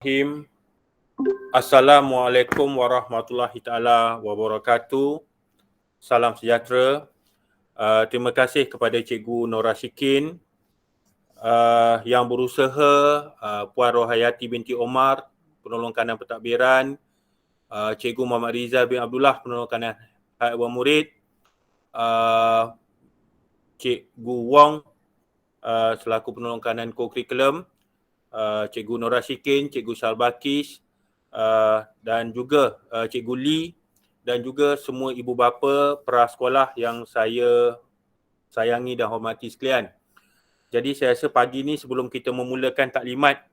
Bismillahirrahmanirrahim. Assalamualaikum warahmatullahi taala wabarakatuh. Salam sejahtera. Terima kasih kepada Cikgu Nora Shikin yang berusaha, Puan Rohayati binti Omar, penolong kanan pentadbiran, Cikgu Muhammad Rizal bin Abdullah, penolong kanan Hayat Wan Murid, Cikgu Wong selaku penolong kanan co-curriculum, Cikgu Nora Shikin, Cikgu Shalbakis, dan juga Cikgu Lee dan juga semua ibu bapa prasekolah yang saya sayangi dan hormati sekalian. Jadi saya rasa pagi ni sebelum kita memulakan taklimat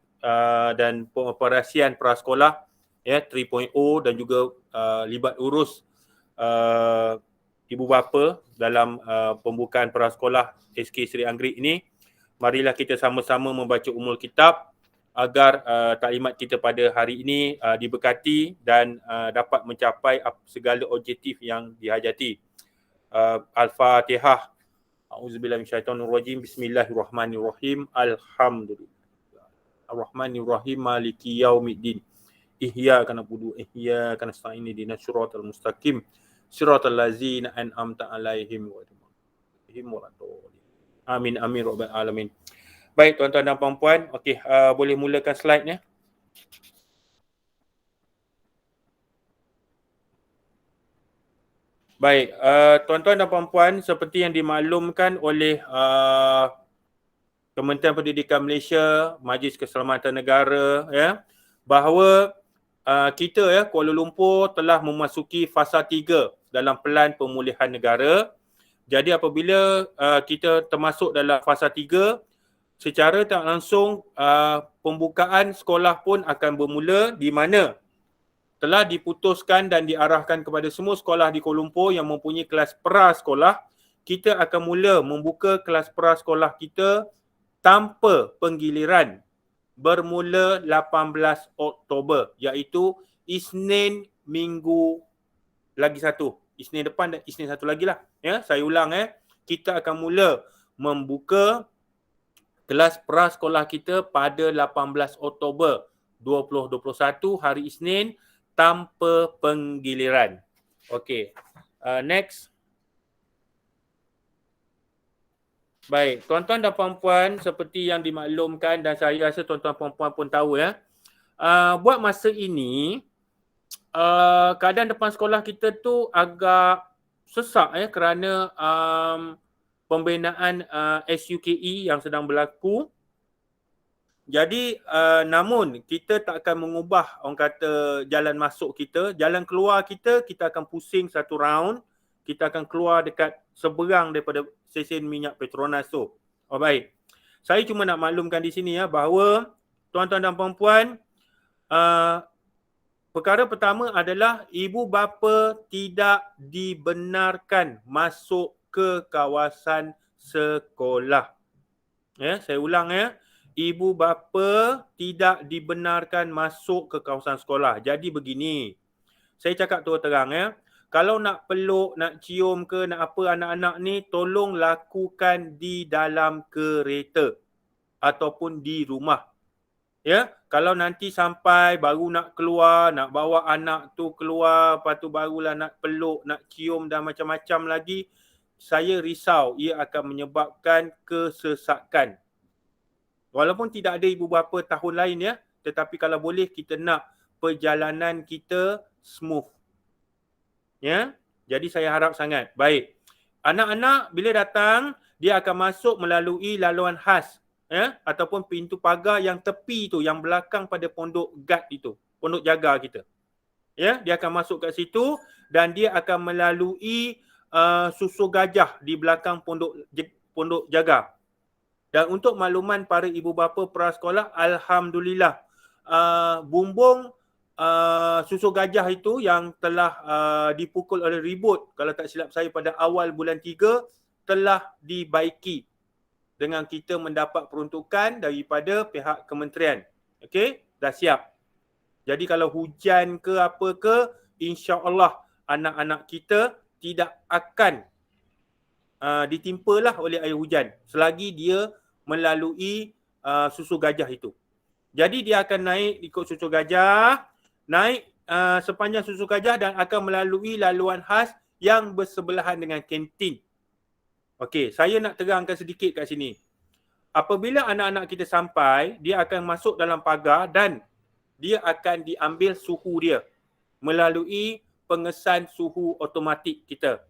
dan pengoperasian prasekolah 3.0 dan juga libat urus ibu bapa dalam pembukaan prasekolah SK Seri Anggerik ini, marilah kita sama-sama membaca Ummul Kitab agar taklimat kita pada hari ini diberkati dan dapat mencapai segala objektif yang dihajati. Al-Fatihah. A'udzubillahi minasyaitonirrajim. Bismillahirrahmanirrahim. Alhamdulillah. Ar-Rahmanirrahim. Maliki yaumiddin. Iyyaka na'budu wa iyyaka nasta'in. Ihdinas siratal mustaqim. Siratal ladzina an'amta 'alaihim ghairil maghdubi. Amin amin rabbal alamin. Baik tuan-tuan dan puan-puan, okey, boleh mulakan slide-nya. Baik, tuan-tuan dan puan-puan, seperti yang dimaklumkan oleh Kementerian Pendidikan Malaysia, Majlis Keselamatan Negara, bahawa kita Kuala Lumpur telah memasuki fasa 3 dalam Pelan Pemulihan Negara. Jadi apabila kita termasuk dalam fasa 3, secara tak langsung pembukaan sekolah pun akan bermula, di mana telah diputuskan dan diarahkan kepada semua sekolah di Kuala Lumpur yang mempunyai kelas prasekolah, kita akan mula membuka kelas prasekolah kita tanpa penggiliran bermula 18 Oktober, iaitu Isnin minggu lagi satu. Isnin depan dan Isnin satu lagi lah. Saya ulang, kita akan mula membuka kelas prasekolah kita pada 18 Oktober 2021 hari Isnin tanpa penggiliran. Okey. Next. Baik, tuan-tuan dan puan-puan, seperti yang dimaklumkan dan saya rasa tuan-tuan dan puan-puan pun tahu buat masa ini keadaan depan sekolah kita tu agak sesak kerana pembinaan SUKE yang sedang berlaku. Jadi namun kita tak akan mengubah orang kata jalan masuk kita, jalan keluar kita akan pusing satu round, kita akan keluar dekat seberang daripada stesen minyak Petronas tu. Oh baik. Saya cuma nak maklumkan di sini bahawa tuan-tuan dan puan-puan, perkara pertama adalah ibu bapa tidak dibenarkan masuk ke kawasan sekolah. Saya ulang ibu bapa tidak dibenarkan masuk ke kawasan sekolah. Jadi begini, saya cakap terus terang kalau nak peluk, nak cium ke, nak apa anak-anak ni, tolong lakukan di dalam kereta ataupun di rumah. Kalau nanti sampai baru nak keluar, nak bawa anak tu keluar, lepas tu barulah nak peluk, nak cium dan macam-macam lagi, saya risau ia akan menyebabkan kesesakan. Walaupun tidak ada ibu bapa tahun lain tetapi kalau boleh kita nak perjalanan kita smooth. Jadi saya harap sangat. Baik. Anak-anak bila datang, dia akan masuk melalui laluan khas ataupun pintu pagar yang tepi tu, yang belakang pada pondok guard itu, pondok jaga kita. Dia akan masuk kat situ dan dia akan melalui susu gajah di belakang pondok jaga. Dan untuk makluman para ibu bapa prasekolah, alhamdulillah bumbung susu gajah itu yang telah dipukul oleh ribut, kalau tak silap saya pada awal bulan 3, telah dibaiki dengan kita mendapat peruntukan daripada pihak kementerian. Okey, dah siap. Jadi kalau hujan ke apa ke, insya-Allah anak-anak kita tidak akan ditimpalah oleh air hujan selagi dia melalui susu gajah itu. Jadi dia akan naik ikut susu gajah, naik sepanjang susu gajah dan akan melalui laluan khas yang bersebelahan dengan kantin. Okey, saya nak terangkan sedikit kat sini. Apabila anak-anak kita sampai, dia akan masuk dalam pagar dan dia akan diambil suhu dia melalui pengesan suhu automatik kita.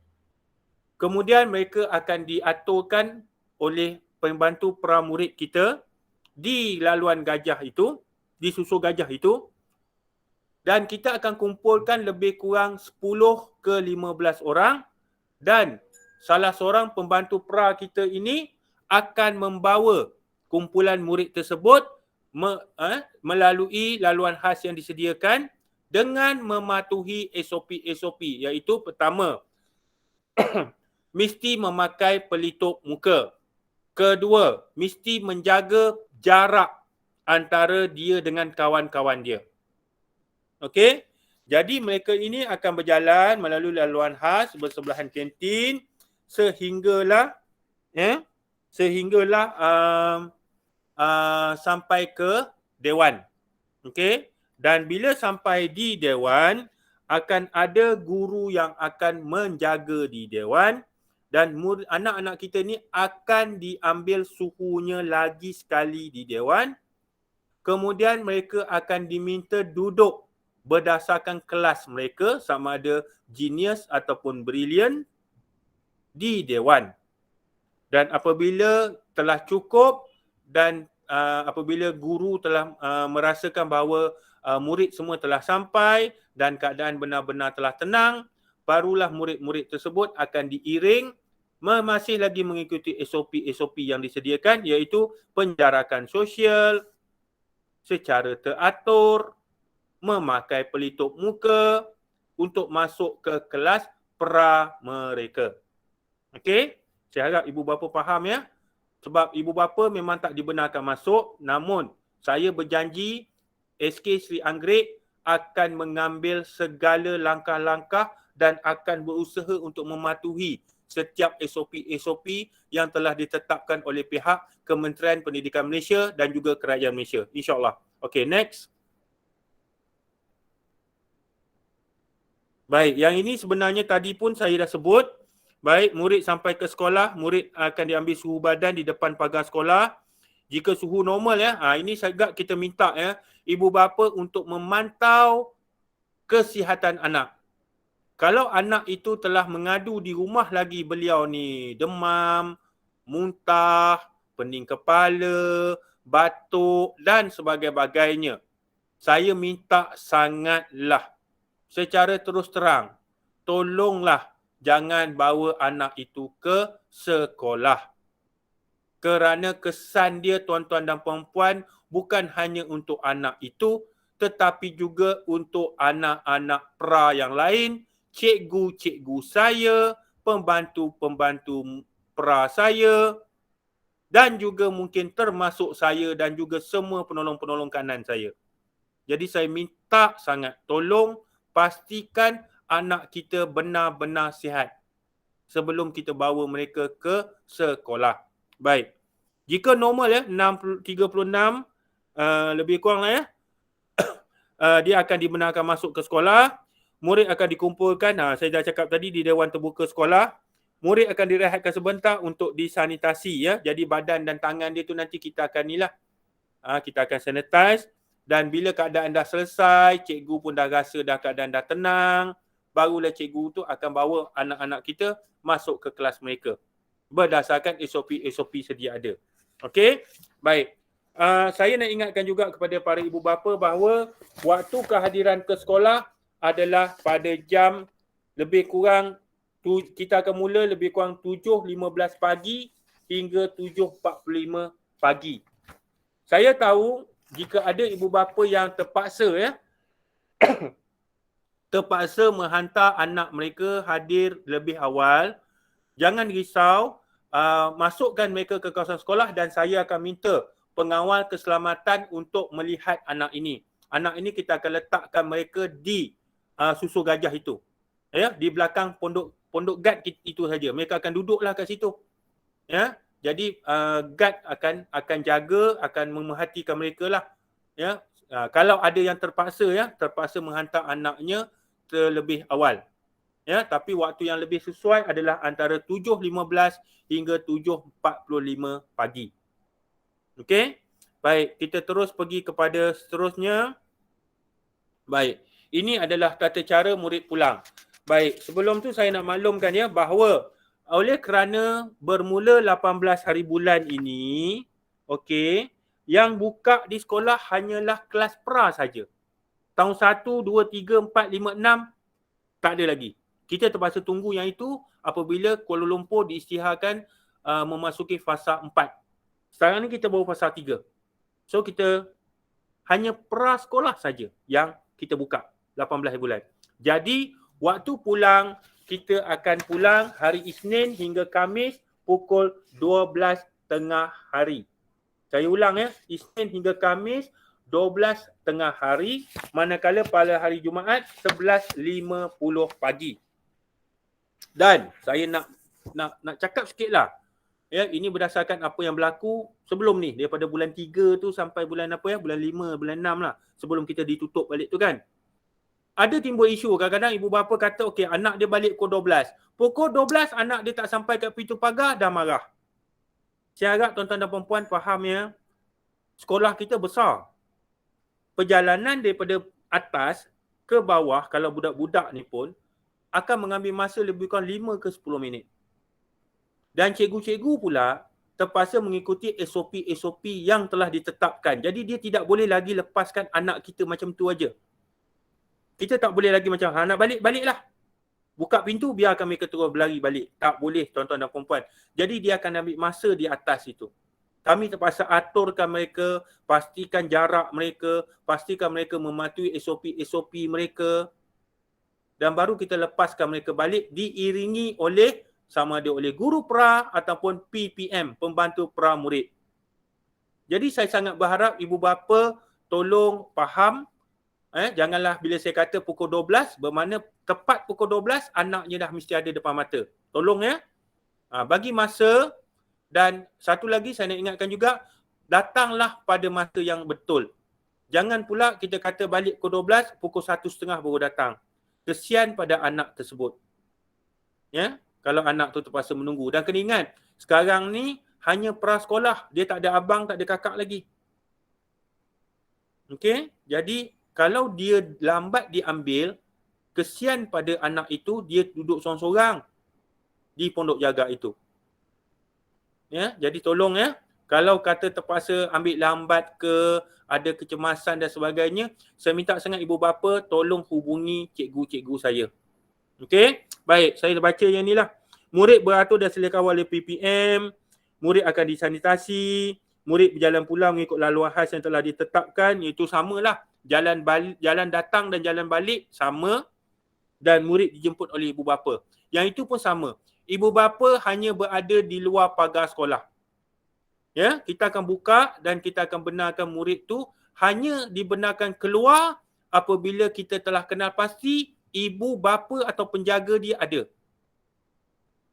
Kemudian mereka akan diaturkan oleh pembantu pramurid kita di laluan gajah itu, di susu gajah itu, dan kita akan kumpulkan lebih kurang 10 ke 15 orang dan salah seorang pembantu pra kita ini akan membawa kumpulan murid tersebut melalui laluan khas yang disediakan dengan mematuhi SOP-SOP, iaitu pertama, mesti memakai pelitup muka. Kedua, mesti menjaga jarak antara dia dengan kawan-kawan dia. Okey? Jadi mereka ini akan berjalan melalui laluan khas bersebelahan kantin sehinggalah sampai ke dewan. Okey? Dan bila sampai di dewan, akan ada guru yang akan menjaga di dewan dan anak-anak kita ni akan diambil suhunya lagi sekali di dewan. Kemudian mereka akan diminta duduk berdasarkan kelas mereka, sama ada genius ataupun brilliant, di dewan. Dan apabila telah cukup dan apabila guru telah merasakan bahawa murid semua telah sampai dan keadaan benar-benar telah tenang, barulah murid-murid tersebut akan diiring masih lagi mengikuti SOP-SOP yang disediakan, iaitu penjarakan sosial secara teratur, memakai pelitup muka untuk masuk ke kelas pra mereka. Okey? Saya harap ibu bapa faham ya. Sebab ibu bapa memang tak dibenarkan masuk, namun saya berjanji SK Sri Anggrek akan mengambil segala langkah-langkah dan akan berusaha untuk mematuhi setiap SOP-SOP yang telah ditetapkan oleh pihak Kementerian Pendidikan Malaysia dan juga Kerajaan Malaysia. InsyaAllah. Okey, next. Baik, yang ini sebenarnya tadi pun saya dah sebut. Baik, murid sampai ke sekolah, murid akan diambil suhu badan di depan pagar sekolah. Jika suhu normal ya, ini agak kita minta ya, ibu bapa untuk memantau kesihatan anak. Kalau anak itu telah mengadu di rumah lagi beliau ni demam, muntah, pening kepala, batuk dan sebagainya, saya minta sangatlah secara terus terang, tolonglah jangan bawa anak itu ke sekolah. Kerana kesan dia tuan-tuan dan puan-puan bukan hanya untuk anak itu tetapi juga untuk anak-anak pra yang lain, cikgu-cikgu saya, pembantu-pembantu pra saya dan juga mungkin termasuk saya dan juga semua penolong-penolong kanan saya. Jadi saya minta sangat tolong pastikan anak kita benar-benar sihat sebelum kita bawa mereka ke sekolah. Baik. Jika normal ya, 36 lebih kurang lah ya, dia akan dibenarkan masuk ke sekolah. Murid akan dikumpulkan, saya dah cakap tadi, di Dewan Terbuka Sekolah. Murid akan direhatkan sebentar untuk disanitasi ya. Jadi badan dan tangan dia tu nanti kita akan ni lah. Kita akan sanitize. Dan bila keadaan dah selesai, cikgu pun dah rasa dah keadaan dah tenang, barulah cikgu tu akan bawa anak-anak kita masuk ke kelas mereka berdasarkan SOP-SOP sedia ada. Okey? Baik. Saya nak ingatkan juga kepada para ibu bapa bahawa waktu kehadiran ke sekolah adalah pada jam lebih kurang, kita akan mula lebih kurang 7.15 pagi hingga 7.45 pagi. Saya tahu jika ada ibu bapa yang terpaksa ya, terpaksa menghantar anak mereka hadir lebih awal, jangan risau, masukkan mereka ke kawasan sekolah dan saya akan minta pengawal keselamatan untuk melihat anak ini. Anak ini kita akan letakkan mereka di susu gajah itu. Ya, di belakang pondok guard itu saja. Mereka akan duduklah kat situ. Ya. Jadi guard akan jaga, akan memerhatikan mereka lah. Ya, kalau ada yang terpaksa menghantar anaknya terlebih awal. Ya, tapi waktu yang lebih sesuai adalah antara 7.15 hingga 7.45 pagi. Okey? Baik, kita terus pergi kepada seterusnya. Baik, ini adalah tata cara murid pulang. Baik, sebelum tu saya nak maklumkan ya bahawa oleh kerana bermula 18 hari bulan ini, okey, yang buka di sekolah hanyalah kelas pra saja. Tahun 1, 2, 3, 4, 5, 6 tak ada lagi. Kita terpaksa tunggu yang itu apabila Kuala Lumpur diisytiharkan memasuki fasa 4. Sekarang ni kita baru fasa 3. So kita hanya prasekolah saja yang kita buka 18 bulan. Jadi waktu pulang kita akan pulang hari Isnin hingga Khamis pukul 12 tengah hari. Saya ulang ya, Isnin hingga Khamis 12 tengah hari, manakala pada hari Jumaat 11.50 pagi. Dan saya nak cakap sikitlah. Ya, ini berdasarkan apa yang berlaku sebelum ni, daripada bulan 3 tu sampai bulan apa ya, bulan 5, bulan 6 lah, sebelum kita ditutup balik tu kan. Ada timbul isu, kadang-kadang ibu bapa kata okey, anak dia balik pukul 12. Pukul 12 anak dia tak sampai kat pintu pagar dah marah. Saya harap tuan-tuan dan puan-puan faham ya, sekolah kita besar. Perjalanan daripada atas ke bawah kalau budak-budak ni pun akan mengambil masa lebih kurang 5 ke 10 minit. Dan cikgu-cikgu pula terpaksa mengikuti SOP-SOP yang telah ditetapkan. Jadi dia tidak boleh lagi lepaskan anak kita macam tu aja. Kita tak boleh lagi macam, nak balik, baliklah. Buka pintu, biarkan mereka terus berlari balik. Tak boleh tuan-tuan dan puan-puan. Jadi dia akan ambil masa di atas itu. Kami terpaksa aturkan mereka, pastikan jarak mereka, pastikan mereka mematuhi SOP-SOP mereka. Dan baru kita lepaskan mereka balik diiringi oleh sama ada oleh guru pra ataupun PPM, pembantu pra murid. Jadi saya sangat berharap ibu bapa tolong faham, janganlah bila saya kata pukul 12, bermakna tepat pukul 12 anaknya dah mesti ada depan mata. Tolong ya. Bagi masa, dan satu lagi saya nak ingatkan juga, datanglah pada masa yang betul. Jangan pula kita kata balik pukul 12, pukul 1.30 baru datang. Kesian pada anak tersebut. Ya. Kalau anak tu terpaksa menunggu. Dan kena ingat, sekarang ni hanya prasekolah. Dia tak ada abang, tak ada kakak lagi. Okey? Jadi, kalau dia lambat diambil, kesian pada anak itu, dia duduk sorang-sorang di pondok jaga itu. Ya, jadi tolong ya. Kalau kata terpaksa ambil lambat ke, ada kecemasan dan sebagainya, saya minta sangat ibu bapa tolong hubungi cikgu-cikgu saya. Okey? Baik, saya baca yang ni lah. Murid beratur dan sedia kawal oleh PPM, murid akan disanitasi, murid berjalan pulang mengikut laluan khas yang telah ditetapkan, iaitu samalah. Jalan datang dan jalan balik sama, dan murid dijemput oleh ibu bapa. Yang itu pun sama. Ibu bapa hanya berada di luar pagar sekolah. Ya, kita akan buka dan kita akan benarkan murid tu hanya dibenarkan keluar apabila kita telah kenal pasti ibu bapa atau penjaga dia ada.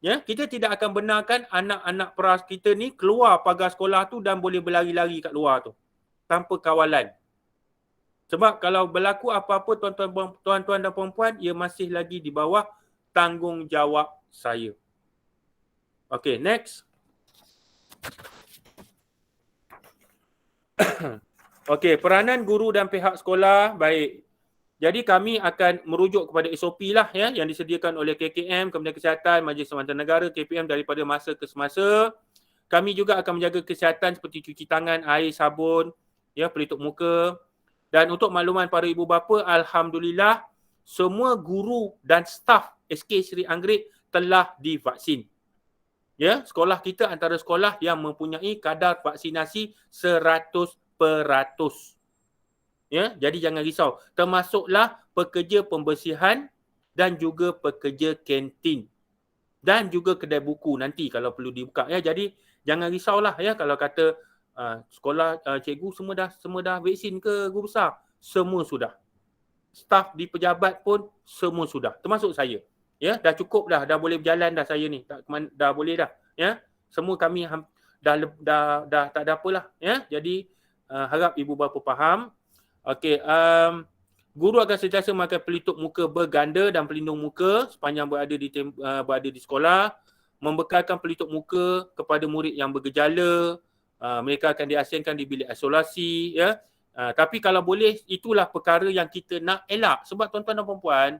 Ya, kita tidak akan benarkan anak-anak peras kita ni keluar pagar sekolah tu dan boleh berlari-lari kat luar tu tanpa kawalan. Sebab kalau berlaku apa-apa tuan-tuan dan puan-puan, ia masih lagi di bawah tanggungjawab saya. Okey, next. Okey, peranan guru dan pihak sekolah. Baik. Jadi kami akan merujuk kepada SOP lah ya, yang disediakan oleh KKM, Kementerian Kesihatan, Majlis Keselamatan Negara, KPM daripada masa ke semasa. Kami juga akan menjaga kesihatan seperti cuci tangan, air, sabun, ya, pelitup muka. Dan untuk makluman para ibu bapa, alhamdulillah semua guru dan staf SK Seri Anggerik telah divaksin. Ya, sekolah kita antara sekolah yang mempunyai kadar vaksinasi 100%. Ya, jadi jangan risau. Termasuklah pekerja pembersihan dan juga pekerja kantin. Dan juga kedai buku nanti kalau perlu dibuka ya. Jadi jangan risaulah ya kalau kata sekolah cikgu semua dah vaksin ke guru besar? Semua sudah. Staf di pejabat pun semua sudah. Termasuk saya. Ya, dah cukup dah boleh berjalan dah saya ni. Dah boleh dah ya. Semua kami dah tak ada apalah ya. Jadi Harap ibu bapa faham. Okey, guru akan sentiasa memakai pelitup muka berganda dan pelindung muka sepanjang berada di sekolah, membekalkan pelitup muka kepada murid yang bergejala. Mereka akan diasingkan di bilik isolasi, ya. Tapi kalau boleh, itulah perkara yang kita nak elak. Sebab tuan-tuan dan puan-puan,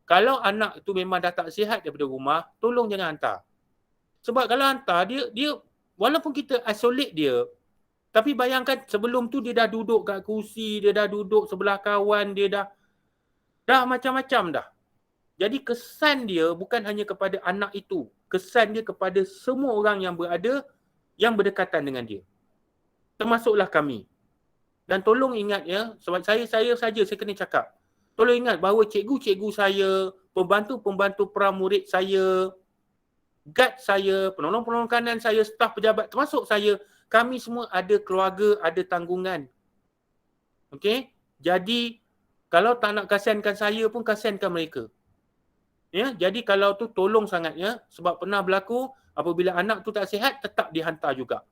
kalau anak tu memang dah tak sihat daripada rumah, tolong jangan hantar. Sebab kalau hantar, dia walaupun kita isolate dia, tapi bayangkan sebelum tu dia dah duduk kat kursi, dia dah duduk sebelah kawan, dia dah macam-macam dah. Jadi kesan dia bukan hanya kepada anak itu, kesan dia kepada semua orang yang berada, yang berdekatan dengan dia. Termasuklah kami. Dan tolong ingat ya, sebab saya saja saya kena cakap. Tolong ingat bahawa cikgu-cikgu saya, pembantu-pembantu pramurid saya, guard saya, penolong-penolong kanan saya, staf pejabat, termasuk saya, kami semua ada keluarga, ada tanggungan. Okey? Jadi kalau tak nak kasihankan saya pun kasihankan mereka. Ya, jadi kalau tu tolong sangat ya, sebab pernah berlaku apabila anak tu tak sihat tetap dihantar juga.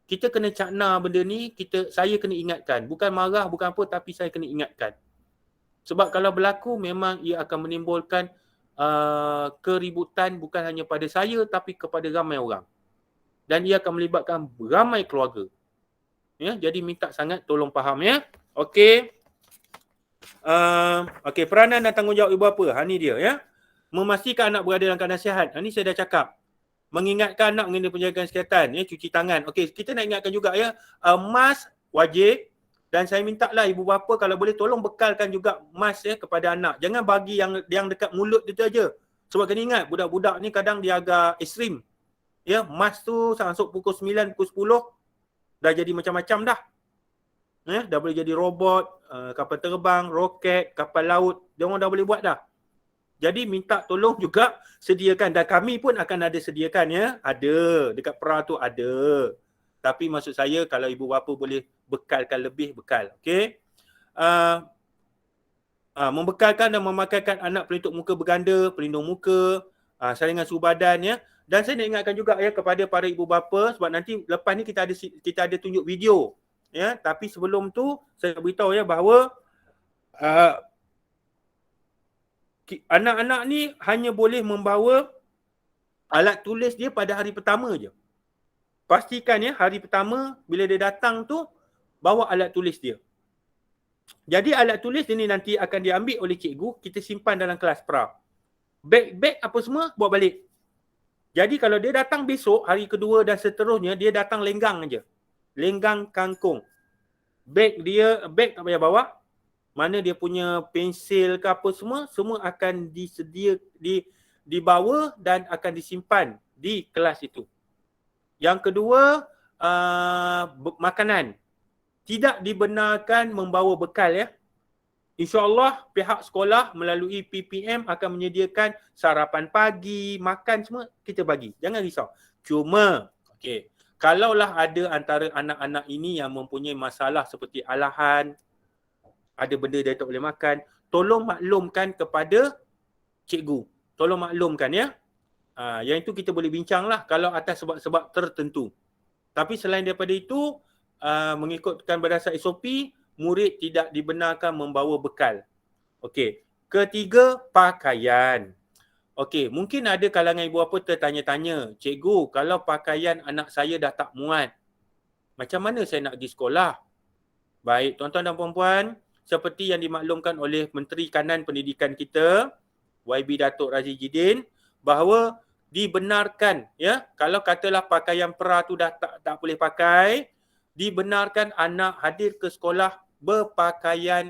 Kita kena cakna benda ni, saya kena ingatkan. Bukan marah, bukan apa, tapi saya kena ingatkan. Sebab kalau berlaku memang ia akan menimbulkan keributan bukan hanya pada saya tapi kepada ramai orang. Dan ia akan melibatkan ramai keluarga. Ya, jadi minta sangat tolong faham ya. Okey. Okey, peranan dan tanggungjawab ibu bapa. Ni dia ya. Memastikan anak berada dalam keadaan sihat. Ni saya dah cakap. Mengingatkan anak mengenai penjagaan kesihatan, ya, cuci tangan. Okey, kita nak ingatkan juga ya, mask wajib, dan saya minta lah ibu bapa kalau boleh tolong bekalkan juga mask ya kepada anak. Jangan bagi yang dekat mulut dia tu aja. Sebab kena ingat budak-budak ni kadang dia agak ekstrim. Ya, mask tu masuk pukul 9, pukul 10 dah jadi macam-macam dah. Ya, dah boleh jadi robot, kapal terbang, roket, kapal laut, dia orang dah boleh buat dah. Jadi minta tolong juga sediakan, dan kami pun akan ada sediakan ya. Ada, dekat PRA tu ada. Tapi maksud saya kalau ibu bapa boleh bekalkan lebih, bekal. Okey. Membekalkan dan memakaikan anak pelitup muka berganda, pelindung muka, saringan suhu badan ya. Dan saya nak ingatkan juga ya kepada para ibu bapa, sebab nanti lepas ni kita ada tunjuk video ya. Tapi sebelum tu saya beritahu ya bahawa anak-anak ni hanya boleh membawa alat tulis dia pada hari pertama je. Pastikan ya, hari pertama bila dia datang tu, bawa alat tulis dia. Jadi alat tulis ini nanti akan diambil oleh cikgu, kita simpan dalam kelas pra. Beg-beg apa semua, bawa balik. Jadi kalau dia datang besok, hari kedua dan seterusnya, dia datang lenggang aja. Lenggang kangkung. Beg tak payah bawa. Mana dia punya pensil ke apa semua akan dibawa dan akan disimpan di kelas itu. Yang kedua, makanan. Tidak dibenarkan membawa bekal ya. InsyaAllah pihak sekolah melalui PPM akan menyediakan sarapan pagi, makan semua kita bagi. Jangan risau. Cuma, okey, kalaulah ada antara anak-anak ini yang mempunyai masalah seperti alahan, ada benda dia tak boleh makan, tolong maklumkan kepada cikgu. Tolong maklumkan ya. Yang itu kita boleh bincang lah kalau atas sebab-sebab tertentu. Tapi selain daripada itu, mengikutkan berdasar SOP, murid tidak dibenarkan membawa bekal. Okey. Ketiga, pakaian. Okey, mungkin ada kalangan ibu bapa tertanya-tanya, cikgu, kalau pakaian anak saya dah tak muat, macam mana saya nak pergi sekolah? Baik, tuan-tuan dan puan-puan, seperti yang dimaklumkan oleh Menteri Kanan Pendidikan kita, YB Datuk Razidin, bahawa dibenarkan ya, kalau katalah pakaian pra tu dah tak boleh pakai, dibenarkan anak hadir ke sekolah berpakaian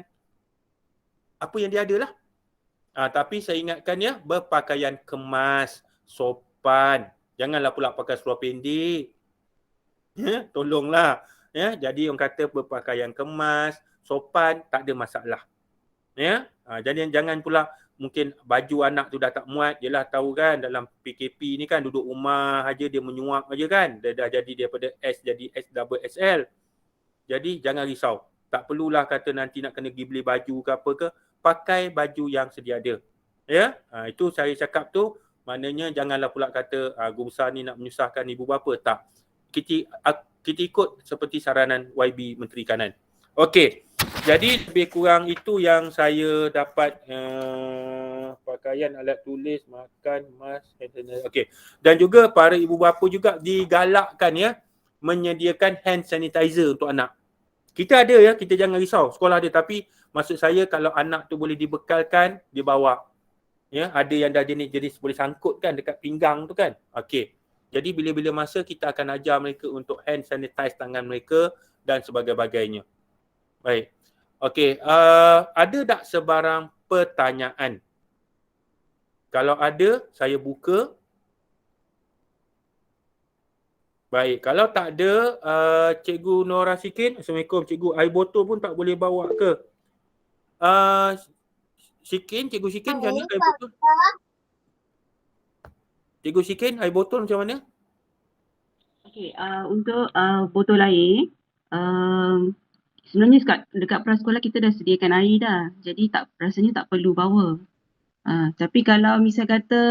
apa yang dia ada lah. Tapi saya ingatkan ya, berpakaian kemas, sopan. Janganlah pula pakai seluar pendek. Ya, tolonglah. Ya, jadi orang kata berpakaian kemas, sopan, tak ada masalah. Ya, jadi jangan pula mungkin baju anak tu dah tak muat, jelah tahu kan dalam PKP ni kan duduk rumah aja dia menyuap aja kan, dia dah jadi daripada S jadi XXL. Jadi jangan risau. Tak perlulah kata nanti nak kena pergi beli baju ke apa ke, pakai baju yang sedia ada. Ya, itu saya cakap tu, maknanya janganlah pula kata guru besar ni nak menyusahkan ibu bapa, tak. kita ikut seperti saranan YB Menteri Kanan. Okey, jadi lebih kurang itu yang saya dapat pakaian, alat tulis, makan, mask, okey. Dan juga para ibu bapa juga digalakkan ya menyediakan hand sanitizer untuk anak. Kita ada ya, kita jangan risau, sekolah ada, tapi maksud saya kalau anak tu boleh dibekalkan, dia bawa. Ya, ada yang dah jenis boleh sangkut kan dekat pinggang tu kan. Okey. Jadi bila-bila masa kita akan ajar mereka untuk hand sanitize tangan mereka dan sebagainya. Baik. Okey, ada tak sebarang pertanyaan? Kalau ada, saya buka. Baik, kalau tak ada, Cikgu Nora Sikin, Assalamualaikum Cikgu, air botol pun tak boleh bawa ke? Sikin, Cikgu Sikin macam mana air botol? Cikgu Sikin, air botol macam mana? Okey, untuk botol air, sebenarnya dekat prasekolah kita dah sediakan air dah. Jadi rasanya tak perlu bawa. Tapi kalau misal kata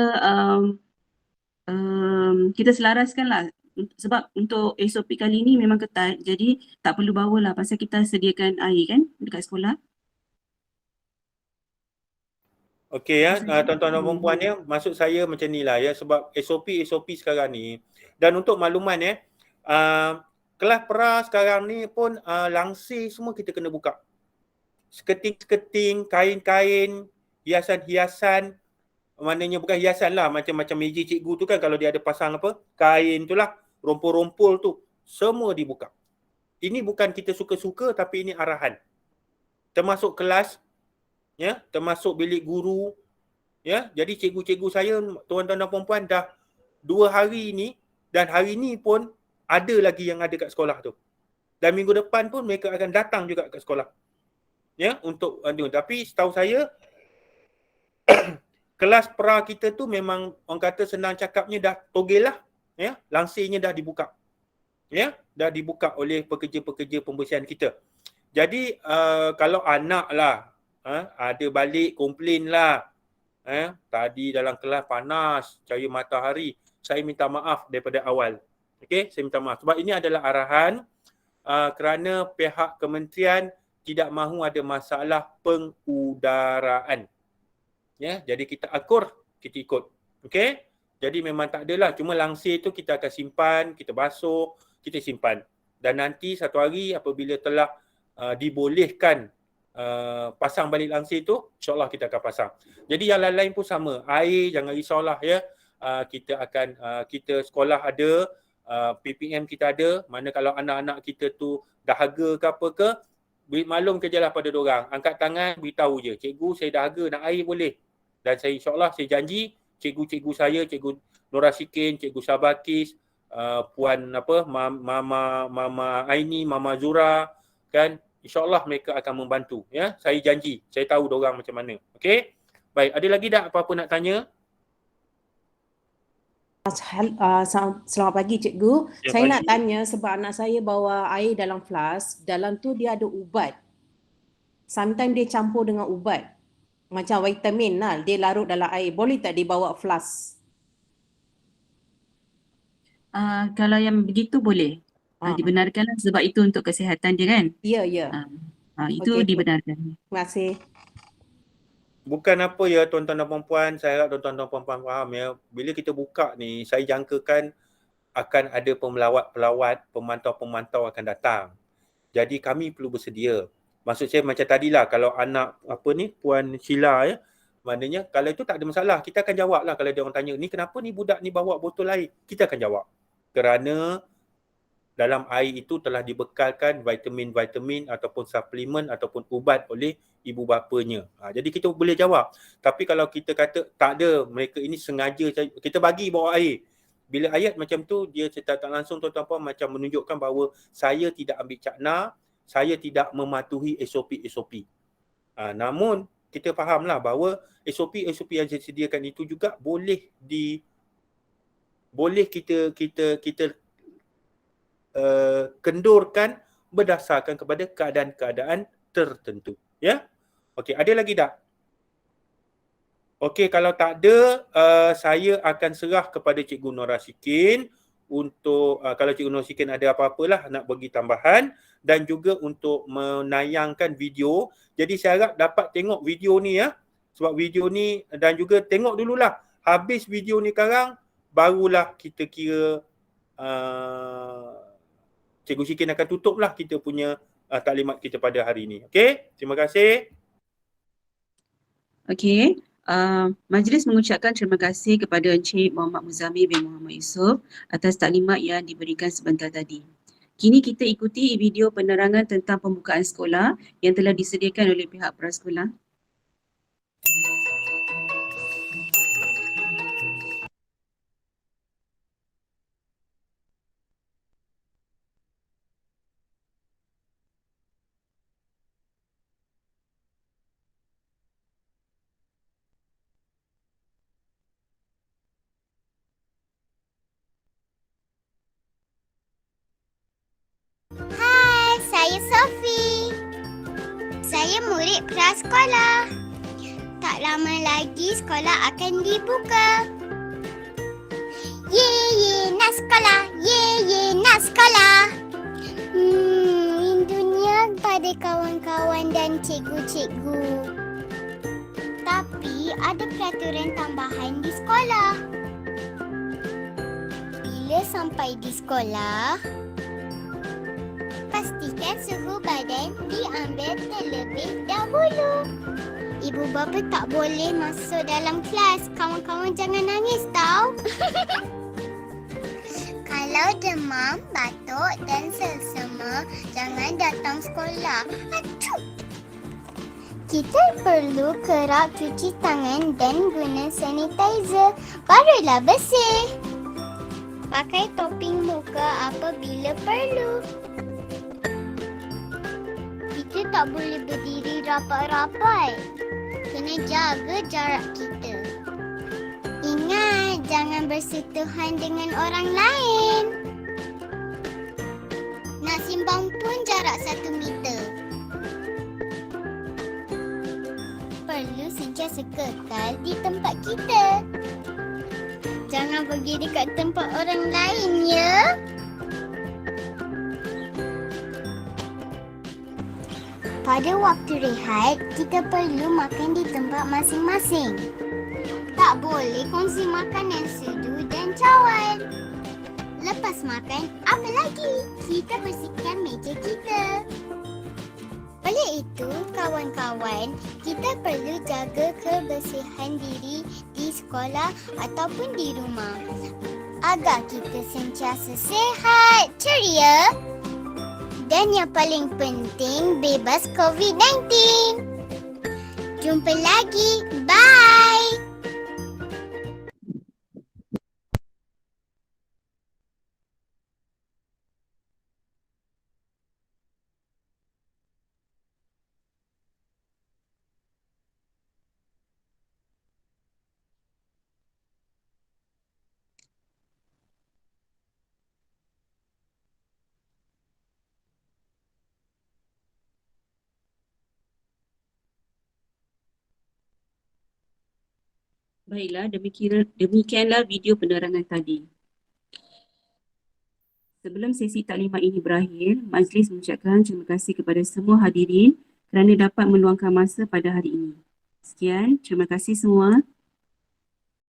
kita selaraskan lah, sebab untuk SOP kali ni memang ketat, jadi tak perlu bawa lah pasal kita sediakan air kan dekat sekolah. Okey ya, tuan-tuan dan puan-puan ya, maksud saya macam ni lah ya, sebab SOP sekarang ni, dan untuk makluman ya, kelas pra sekarang ni pun langsir semua kita kena buka. Seketing-seketing, kain-kain, hiasan-hiasan, maknanya bukan hiasan lah, macam-macam meja cikgu tu kan kalau dia ada pasang apa, kain tu lah, rompul-rompul tu, semua dibuka. Ini bukan kita suka-suka tapi ini arahan. Termasuk kelas, ya, termasuk bilik guru, ya. Jadi cikgu-cikgu saya, tuan-tuan dan puan-puan, dah 2 hari ni dan hari ni pun ada lagi yang ada kat sekolah tu. Dan minggu depan pun mereka akan datang juga kat sekolah. Ya, untuk tapi setahu saya kelas pra kita tu memang orang kata senang cakapnya dah togel lah, ya, langsirnya dah dibuka. Ya, dah dibuka oleh pekerja-pekerja pembersihan kita. Jadi kalau anak lah ada balik komplain lah, tadi dalam kelas panas, cahaya matahari, saya minta maaf daripada awal. Okey, saya minta maaf sebab ini adalah arahan kerana pihak kementerian tidak mahu ada masalah pengudaraan. Ya, jadi kita akur, kita ikut. Okey? Jadi memang tak adalah, cuma langsir tu kita akan simpan, kita basuh, kita simpan. Dan nanti satu hari apabila telah dibolehkan pasang balik langsir tu, insya-Allah kita akan pasang. Jadi yang lain-lain pun sama. Air jangan risaulah ya. Kita akan kita sekolah ada, PPM kita ada, mana kalau anak-anak kita tu dahaga ke apa ke, beri maklum kejalah pada diorang. Angkat tangan, beritahu je, cikgu saya dahaga nak air boleh. Dan saya insya-Allah saya janji cikgu-cikgu saya, Cikgu Nora Sikin, Cikgu Sabakis, Puan apa Mama Aini, Mama Zura kan, insya-Allah mereka akan membantu ya. Saya janji, saya tahu diorang macam mana. Okey? Baik, ada lagi tak apa-apa nak tanya? Selamat pagi cikgu. Ya, Saya pagi. nak tanya sebab anak saya bawa air dalam flask, dalam tu dia ada ubat. Sometimes dia campur dengan ubat. Macam vitamin lah, dia larut dalam air. Boleh tak dibawa flask? Kalau yang begitu boleh. Dibenarkan lah sebab itu untuk kesihatan dia kan. Ya, ya. Itu Okey. dibenarkan. Terima kasih. Bukan apa ya tuan-tuan dan puan-puan, saya harap tuan-tuan dan puan-puan faham ya. Bila kita buka ni, saya jangkakan akan ada pelawat-pelawat, pemantau-pemantau akan datang. Jadi kami perlu bersedia. Maksud saya macam tadilah, kalau anak apa ni, Puan Sheila ya, maknanya kalau itu tak ada masalah, kita akan jawab lah kalau dia orang tanya, ni kenapa ni budak ni bawa botol air? Kita akan jawab. Kerana dalam air itu telah dibekalkan vitamin-vitamin ataupun suplemen ataupun ubat oleh ibu bapanya. Jadi kita boleh jawab. Tapi kalau kita kata tak ada, mereka ini sengaja, kita bagi bawa air. Bila ayat macam tu, dia secara tak langsung tuan-tuan puan macam menunjukkan bahawa saya tidak ambil cakna, saya tidak mematuhi SOP-SOP. Namun kita fahamlah bahawa SOP-SOP yang disediakan itu juga boleh kita kendurkan berdasarkan kepada keadaan-keadaan tertentu. Ya? Okey, ada lagi tak? Okey, kalau tak ada, saya akan serah kepada Cikgu Nora Sikin untuk kalau Cikgu Nur Shikin ada apa-apalah nak bagi tambahan, dan juga untuk menayangkan video. Jadi saya harap dapat tengok video ni ya. Sebab video ni, dan juga tengok dululah. Habis video ni sekarang, barulah kita kira Cikgu Shikin akan tutuplah kita punya taklimat kita pada hari ini. Okey, terima kasih. Okey, majlis mengucapkan terima kasih kepada Encik Muhammad Muzamil bin Muhammad Yusof atas taklimat yang diberikan sebentar tadi. Kini kita ikuti video penerangan tentang pembukaan sekolah yang telah disediakan oleh pihak prasekolah. Hai, saya Sophie. Saya murid prasekolah. Tak lama lagi sekolah akan dibuka. Ye ye nak sekolah, ye ye nak sekolah. Rindunya pada kawan-kawan dan cikgu-cikgu. Tapi ada peraturan tambahan di sekolah. Bila sampai di sekolah, pastikan suhu badan diambil terlebih dahulu. Ibu bapa tak boleh masuk dalam kelas. Kawan-kawan jangan nangis tau. Kalau demam, batuk dan selsema, jangan datang sekolah. Acuh! Kita perlu kerap cuci tangan dan guna sanitizer. Barulah bersih. Pakai topeng muka apabila perlu. Kita tak boleh berdiri rapat-rapat. Kena jaga jarak kita. Ingat, jangan bersentuhan dengan orang lain. Nak simbang pun jarak 1 meter. Perlu sentiasa kekal di tempat kita. Jangan pergi dekat tempat orang lain ya. Pada waktu rehat, kita perlu makan di tempat masing-masing. Tak boleh kongsi makanan sedu dan cawan. Lepas makan, apa lagi? Kita bersihkan meja kita. Oleh itu, kawan-kawan, kita perlu jaga kebersihan diri di sekolah ataupun di rumah agar kita sentiasa sihat, ceria dan yang paling penting bebas COVID-19. Jumpa lagi. Bye. Baiklah, demikianlah video penerangan tadi. Sebelum sesi taklimat ini berakhir, majlis mengucapkan terima kasih kepada semua hadirin kerana dapat meluangkan masa pada hari ini. Sekian, terima kasih semua.